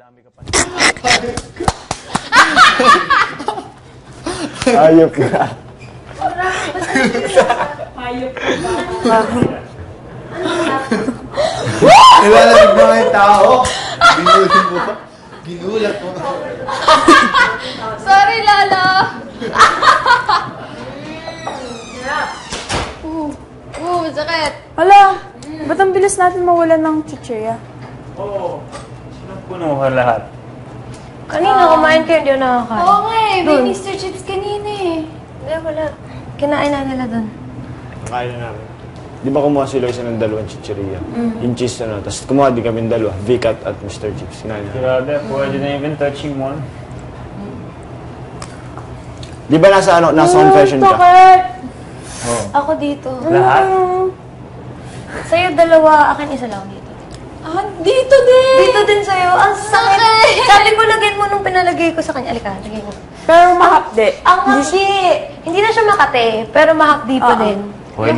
madami ka pa. Ayop ka. Hayop ka ba? Nilalamig mo nga yung tao. Ginulat mo pa. Ginulat mo. Sorry, Lala. Masakit. Hala, ba't ang bilis natin mawalan ng chichirya? Oo. Sino punuhan lahat? Kanina kumain kayo, hindi ako nakakain. Oo nga eh, may Dun. Mr. Chips kanina eh. Hindi, wala. Kinain na nila doon. Kaya na namin. Di ba kumuha si Loisa ng dalawang chichirya? Yung cheese ano, tapos kumuha din kami ng dalawa, Vicat at Mr. Chips. Grabe, pwede na even touching one. Di ba nasa ano, nasa confession ka? Bakit? Oo. Ako dito. Lahat? Sa'yo dalawa, akin isa lang dito. Ah, dito din. Dito din sa'yo. Ang sakit. Sakit. Sabi ko, lagyan mo nung pinalagay ko sa kanya. Alika, lagay mo. Pero mahapde. Ang hapdi. Hindi na siya makate, pero mahapdi pa din. Pwede